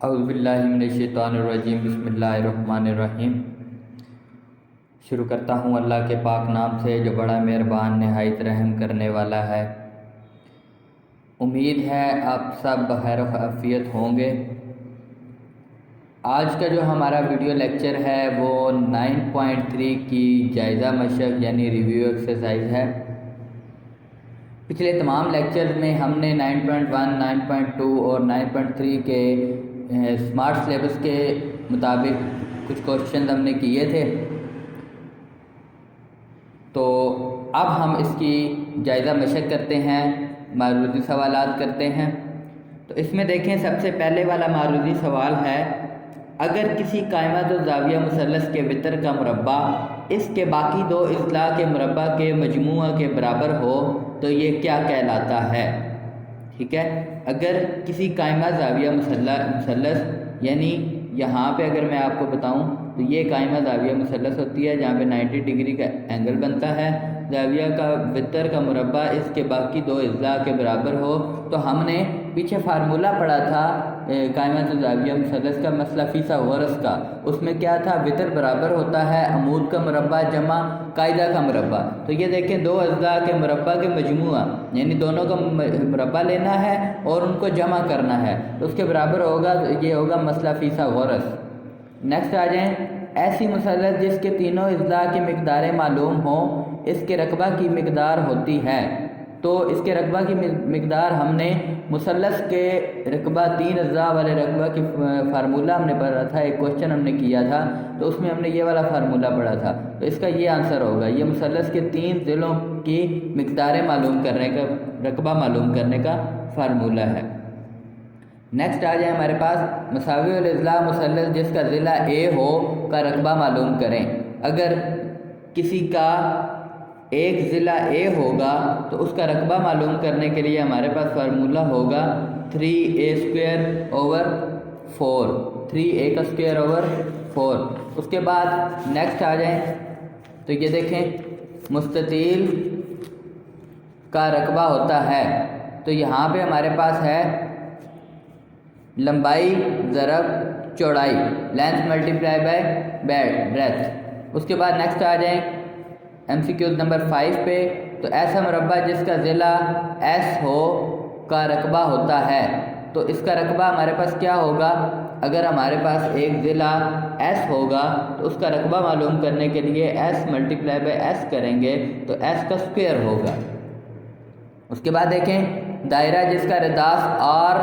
اعوذ باللہ من الشیطان الرجیم، بسم اللہ الرحمن الرحیم۔ شروع کرتا ہوں اللہ کے پاک نام سے جو بڑا مہربان نہایت رحم کرنے والا ہے۔ امید ہے آپ سب بخیر و عافیت ہوں گے۔ آج کا جو ہمارا ویڈیو لیکچر ہے وہ 9.3 کی جائزہ مشق یعنی ریویو ایکسرسائز ہے۔ پچھلے تمام لیکچرز میں ہم نے 9.1، 9.2 اور 9.3 کے اسمارٹ سلیبس کے مطابق کچھ کوشچنز ہم نے کیے تھے، تو اب ہم اس کی جائزہ مشق کرتے ہیں، معروضی سوالات کرتے ہیں۔ تو اس میں دیکھیں، سب سے پہلے والا معروضی سوال ہے، اگر کسی قائمۃ الزاویہ مثلث کے وتر کا مربع اس کے باقی دو اضلاع کے مربع کے مجموعہ کے برابر ہو تو یہ کیا کہلاتا ہے؟ ٹھیک ہے، اگر کسی قائمہ زاویہ مثلث یعنی یہاں پہ اگر میں آپ کو بتاؤں تو یہ قائمہ زاویہ مثلث ہوتی ہے جہاں پہ 90 ڈگری کا اینگل بنتا ہے، زاویہ کا وتر کا مربع اس کے باقی دو اضلاع کے برابر ہو، تو ہم نے پیچھے فارمولہ پڑھا تھا قائمۃ الزاویہ مثلث کا، مسئلہ فیثاغورث کا۔ اس میں کیا تھا؟ وتر برابر ہوتا ہے عمود کا مربع جمع قاعدہ کا مربع۔ تو یہ دیکھیں، دو اضلاع کے مربع کے مجموعہ یعنی دونوں کا مربع لینا ہے اور ان کو جمع کرنا ہے، تو اس کے برابر ہوگا، یہ ہوگا مسئلہ فیثاغورث۔ نیکسٹ آ جائیں، ایسی مثلث جس کے تینوں اضلاع کی مقداریں معلوم ہوں اس کے رقبہ کی مقدار ہوتی ہے۔ تو اس کے رقبہ کی مقدار ہم نے مثلث کے رقبہ، تین اضلاع والے رقبہ کی فارمولہ ہم نے پڑھا تھا، ایک کوشچن ہم نے کیا تھا، تو اس میں ہم نے یہ والا فارمولہ پڑھا تھا، تو اس کا یہ آنسر ہوگا۔ یہ مثلث کے تین ضلعوں کی مقداریں معلوم کرنے کا، رقبہ معلوم کرنے کا فارمولہ ہے۔ نیکسٹ آ جائے ہمارے پاس، مساوی الاضلاع مثلث جس کا ضلع A ہو کا رقبہ معلوم کریں۔ اگر کسی کا ایک ضلع A ہوگا تو اس کا رقبہ معلوم کرنے کے لیے ہمارے پاس فارمولہ ہوگا 3a²/4، 3a کا اسکوائر اوور 4۔ اس کے بعد نیکسٹ آ جائیں تو یہ دیکھیں، مستطیل کا رقبہ ہوتا ہے، تو یہاں پہ ہمارے پاس ہے لمبائی ضرب چوڑائی، لینتھ ملٹیپلائی بائی بریتھ۔ اس کے بعد نیکسٹ آ جائیں MCQ نمبر 5 پہ، تو ایسا مربع جس کا ضلع S ہو کا رقبہ ہوتا ہے، تو اس کا رقبہ ہمارے پاس کیا ہوگا؟ اگر ہمارے پاس ایک ضلع S ہوگا تو اس کا رقبہ معلوم کرنے کے لیے S ملٹیپلائی بائی S کریں گے تو S کا اسکوائر ہوگا۔ اس کے بعد دیکھیں، دائرہ جس کا رداس R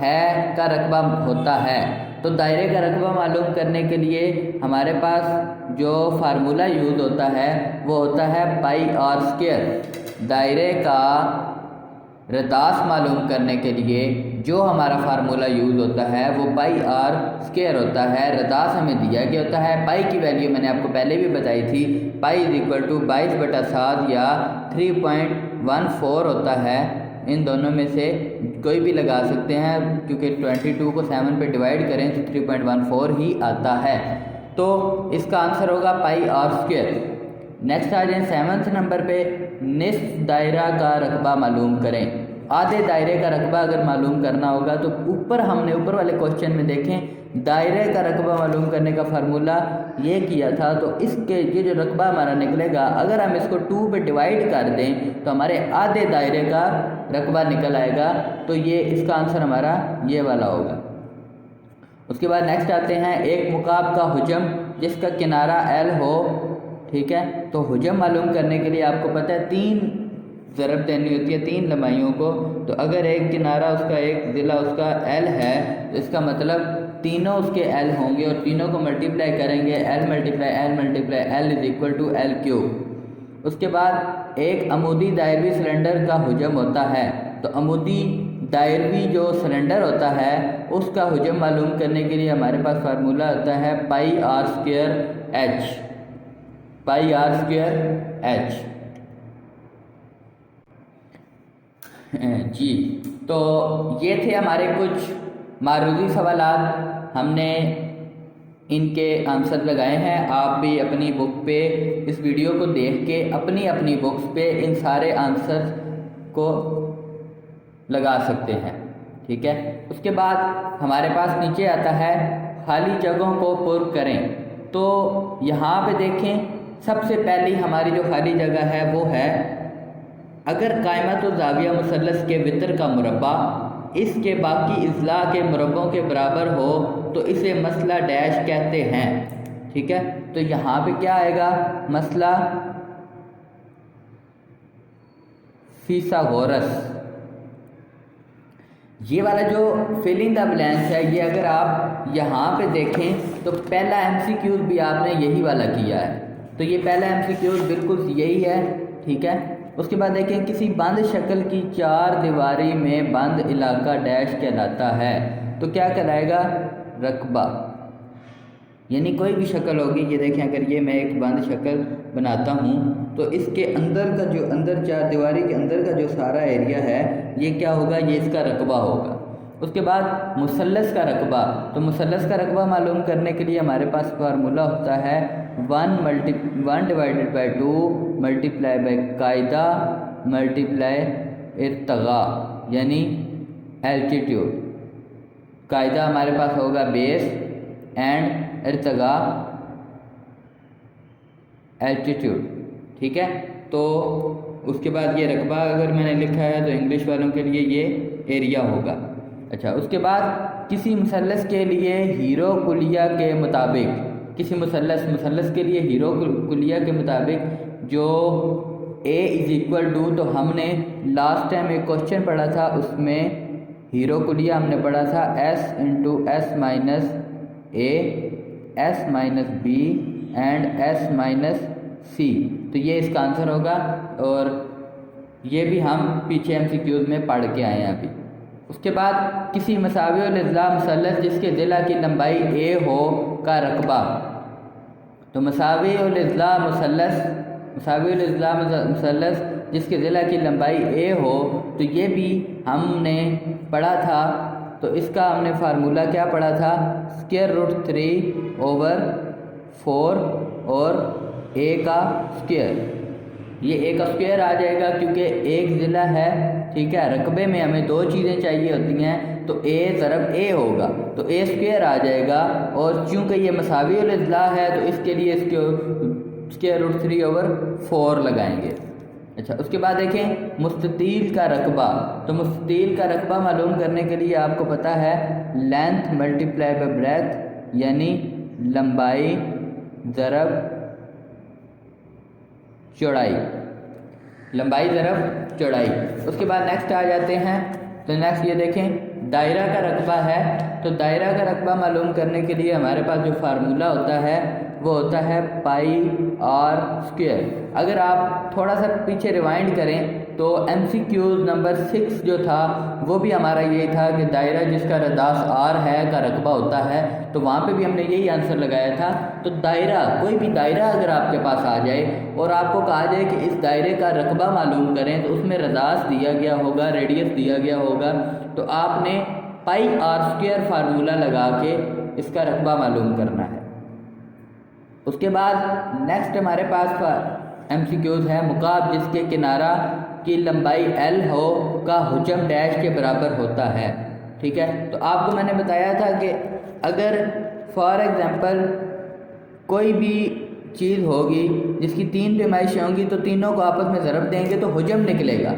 ہے کا رقبہ ہوتا ہے، تو دائرے کا رقبہ معلوم کرنے کے لیے ہمارے پاس جو فارمولہ یوز ہوتا ہے وہ ہوتا ہے πr²۔ دائرے کا رداس معلوم کرنے کے لیے جو ہمارا فارمولہ یوز ہوتا ہے وہ πr² ہوتا ہے۔ رداس ہمیں دیا گیا ہوتا ہے، پائی کی ویلیو میں نے آپ کو پہلے بھی بتائی تھی، پائی = 22/7 یا 3.14 ہوتا ہے۔ ان دونوں میں سے کوئی بھی لگا سکتے ہیں، کیونکہ 22 کو 7 پہ ڈیوائڈ کریں تو 3.14 ہی آتا ہے، تو اس کا آنسر ہوگا πr²۔ نیکسٹ آ جائیں 7 نمبر پہ، نصف دائرہ کا رقبہ معلوم کریں۔ آدھے دائرے کا رقبہ اگر معلوم کرنا ہوگا تو اوپر ہم نے اوپر والے کوشچن میں دیکھیں دائرے کا رقبہ معلوم کرنے کا فارمولہ یہ کیا تھا، تو اس کے یہ جو رقبہ ہمارا نکلے گا، اگر ہم اس کو 2 پہ ڈیوائڈ کر دیں تو ہمارے آدھے دائرے کا رقبہ نکل آئے گا، تو یہ اس کا آنسر ہمارا یہ والا ہوگا۔ اس کے بعد نیکسٹ آتے ہیں، ایک مکعب کا حجم جس کا کنارہ L ہو، ٹھیک ہے، تو حجم معلوم کرنے کے لیے آپ کو پتہ ہے 3 ضرب دینی ہوتی ہے 3 لمبائیوں کو، تو اگر ایک کنارہ اس کا، ایک ضلع اس کا L ہے تو اس کا مطلب تینوں اس کے L ہوں گے اور تینوں کو ملٹیپلائی کریں گے، L × L=L3۔ اس کے بعد ایک عمودی دائروی سلنڈر کا حجم ہوتا ہے، تو عمودی دائروی جو سلنڈر ہوتا ہے اس کا حجم معلوم کرنے کے لیے ہمارے پاس فارمولہ ہوتا ہے πr²h، πr²h۔ جی، تو یہ تھے ہمارے کچھ معروضی سوالات، ہم نے ان کے آنسر لگائے ہیں۔ آپ بھی اپنی بک پہ اس ویڈیو کو دیکھ کے اپنی بکس پہ ان سارے آنسر کو لگا سکتے ہیں۔ ٹھیک ہے. اس کے بعد ہمارے پاس نیچے آتا ہے خالی جگہوں کو پر کریں. تو یہاں پہ دیکھیں سب سے پہلی ہماری جو خالی جگہ ہے وہ ہے اگر قائمۃ الزاویہ مثلث کے وتر کا مربع اس کے باقی اضلاع کے مربعوں کے برابر ہو تو اسے مسئلہ ڈیش کہتے ہیں. ٹھیک ہے. تو یہاں پہ کیا آئے گا؟ مسئلہ فیثاغورس. یہ والا جو فل ان دا بلینکس ہے یہ اگر آپ یہاں پہ دیکھیں تو پہلا ایم سی کیوز بھی آپ نے یہی والا کیا ہے. تو یہ پہلا ایم سی کیوز بالکل یہی ہے. ٹھیک ہے. اس کے بعد دیکھیں کسی بند شکل کی چار دیواری میں بند علاقہ ڈیش کہلاتا ہے. تو کیا کہلائے گا؟ رقبہ. یعنی کوئی بھی شکل ہوگی. یہ دیکھیں اگر یہ میں ایک بند شکل بناتا ہوں تو اس کے اندر کا جو چار دیواری کے اندر کا جو سارا ایریا ہے یہ کیا ہوگا؟ یہ اس کا رقبہ ہوگا. اس کے بعد مثلث کا رقبہ. تو مثلث کا رقبہ معلوم کرنے کے لیے ہمارے پاس فارمولہ ہوتا ہے 1/2 ملٹیپلائی بائی قاعدہ ملٹیپلائی ارتغاء یعنی الٹیٹیوڈ. قاعدہ ہمارے پاس ہوگا بیس اینڈ ارتغاء الٹیٹیوڈ. ٹھیک ہے. تو اس کے بعد یہ رقبہ اگر میں نے لکھا ہے تو انگلش والوں کے لیے یہ ایریا ہوگا. اچھا. اس کے بعد کسی مثلث کے لیے ہیرو کلیہ کے مطابق کسی مثلث کے لیے ہیرو کلیہ کے مطابق جو A=2 تو ہم نے لاسٹ ٹائم ایک کوشچن پڑھا تھا اس میں ہیرو کلیہ ہم نے پڑھا تھا S × S - A S - B and S - C. تو یہ اس کا آنسر ہوگا اور یہ بھی ہم پیچھے ایم سی کیوز میں پڑھ کے آئے ہیں ابھی. اس کے بعد کسی مساوی الاضلاع مثلث جس کے ضلع کی لمبائی A ہو کا رقبہ. تو مساوی الاضلاع مثلث جس کے ضلع کی لمبائی A ہو تو یہ بھی ہم نے پڑھا تھا. تو اس کا ہم نے فارمولہ کیا پڑھا تھا؟ √3/4 اور A کا اسکوائر. یہ A کا اسکوائر آ جائے گا کیونکہ ایک ضلع ہے. ٹھیک ہے. رقبے میں ہمیں دو چیزیں چاہیے ہوتی ہیں تو A ضرب A ہوگا تو A اسکوائر آ جائے گا. اور چونکہ یہ مساوی الاضلاع ہے تو اس کے لیے اس کے √3/4 لگائیں گے. اچھا. اس کے بعد دیکھیں مستطیل کا رقبہ. تو مستطیل کا رقبہ معلوم کرنے کے لیے آپ کو پتہ ہے لینتھ ملٹیپلائی بائی بریتھ یعنی لمبائی ضرب چوڑائی. اس کے بعد نیکسٹ آ جاتے ہیں. تو نیکسٹ یہ دیکھیں دائرہ کا رقبہ ہے. تو دائرہ کا رقبہ معلوم کرنے کے لیے ہمارے پاس جو فارمولہ ہوتا ہے وہ ہوتا ہے πr². اگر آپ تھوڑا سا پیچھے ریوائنڈ کریں تو ایم سی کیوز نمبر 6 جو تھا وہ بھی ہمارا یہی تھا کہ دائرہ جس کا رداس R ہے کا رقبہ ہوتا ہے. تو وہاں پہ بھی ہم نے یہی آنسر لگایا تھا. تو دائرہ کوئی بھی دائرہ اگر آپ کے پاس آ جائے اور آپ کو کہا جائے کہ اس دائرے کا رقبہ معلوم کریں تو اس میں رداس دیا گیا ہوگا, ریڈیس دیا گیا ہوگا. تو آپ نے πr² فارمولہ لگا کے اس کا رقبہ معلوم کرنا ہے. اس کے بعد نیکسٹ ہمارے پاس ایم سی کیوز ہے مکعب جس کے کنارہ کی لمبائی L ہو کا حجم ڈیش کے برابر ہوتا ہے. ٹھیک ہے. تو آپ کو میں نے بتایا تھا کہ اگر فار ایگزامپل کوئی بھی چیز ہوگی جس کی 3 پیمائشیں ہوں گی تو تینوں کو آپس میں ضرب دیں گے تو حجم نکلے گا.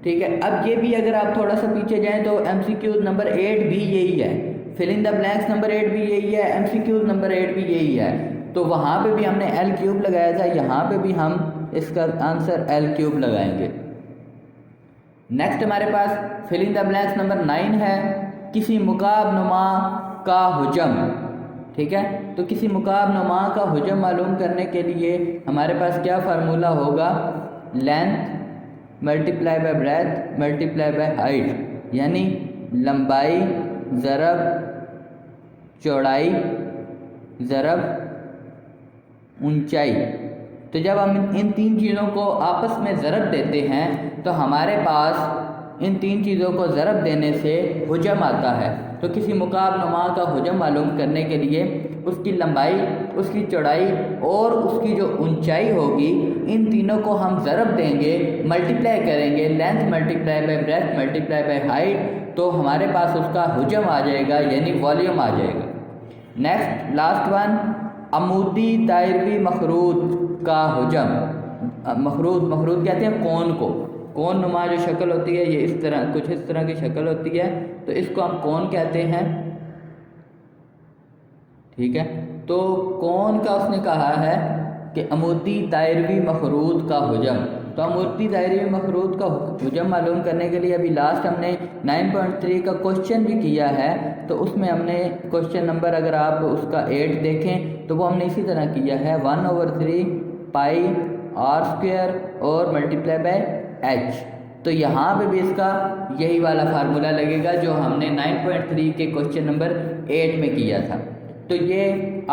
ٹھیک ہے. اب یہ بھی اگر آپ تھوڑا سا پیچھے جائیں تو ایم سی کیوز نمبر 8 بھی یہی ہے. فل ان دا بلینکس نمبر 8 بھی یہی ہے. ایم سی کیوز نمبر 8 بھی یہی ہے. تو وہاں پہ بھی ہم نے L³ لگایا تھا. یہاں پہ بھی ہم اس کا آنسر L³ لگائیں گے. نیکسٹ ہمارے پاس فل ان دا بلینکس نمبر 9 ہے کسی مکعب نما کا حجم. ٹھیک ہے. تو کسی مکعب نما کا حجم معلوم کرنے کے لیے ہمارے پاس کیا فارمولہ ہوگا؟ Length multiply by breadth multiply by height یعنی لمبائی ضرب چوڑائی ضرب اونچائی. تو جب ہم ان 3 چیزوں کو آپس میں ضرب دیتے ہیں تو ہمارے پاس ان 3 چیزوں کو ضرب دینے سے حجم آتا ہے. تو کسی مکعب نما کا حجم معلوم کرنے کے لیے اس کی لمبائی, اس کی چوڑائی اور اس کی جو اونچائی ہوگی ان تینوں کو ہم ضرب دیں گے, ملٹیپلائی کریں گے. Length multiply by breadth multiply by height تو ہمارے پاس اس کا حجم آ جائے گا یعنی والیوم آ جائے گا۔ نیکسٹ لاسٹ ون، عمودی دائروی مخروط کا حجم۔ مخروط کہتے ہیں کون کو، کون نما جو شکل ہوتی ہے یہ اس طرح کچھ اس طرح کی شکل ہوتی ہے تو اس کو ہم کون کہتے ہیں، ٹھیک ہے۔ تو کون کا اس نے کہا ہے کہ عمودی دائروی مخروط کا حجم، تو عمودی دائروی مخروط کا حجم معلوم کرنے کے لیے ابھی لاسٹ ہم نے 9.3 کا کوشچن بھی کیا ہے، تو اس میں ہم نے کوشچن نمبر اگر آپ اس کا 8 دیکھیں تو وہ ہم نے اسی طرح کیا ہے 1/3 پائی آر اسکوئر اور ملٹیپلائی بائی ایچ۔ تو یہاں پہ بھی اس کا یہی والا فارمولا لگے گا جو ہم نے 9.3 کے کوشچن نمبر 8 میں کیا تھا۔ تو یہ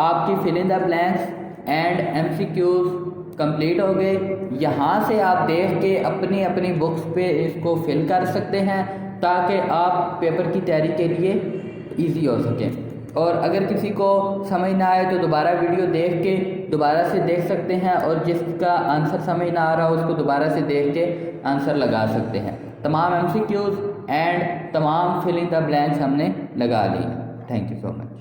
آپ کی فل ان دا بلینکس اینڈ MCQs کمپلیٹ ہو گئے۔ یہاں سے آپ دیکھ کے اپنی اپنی بکس پہ اس کو فل کر سکتے ہیں تاکہ آپ پیپر کی تیاری کے لیے ایزی ہو سکیں، اور اگر کسی کو سمجھ نہ آئے تو دوبارہ ویڈیو دیکھ کے دوبارہ سے دیکھ سکتے ہیں، اور جس کا آنسر سمجھ نہ آ رہا اس کو دوبارہ سے دیکھ کے آنسر لگا سکتے ہیں۔ تمام MCQs اینڈ تمام فل ان دا بلینکس ہم نے لگا لی ہیں۔ Thank you so much.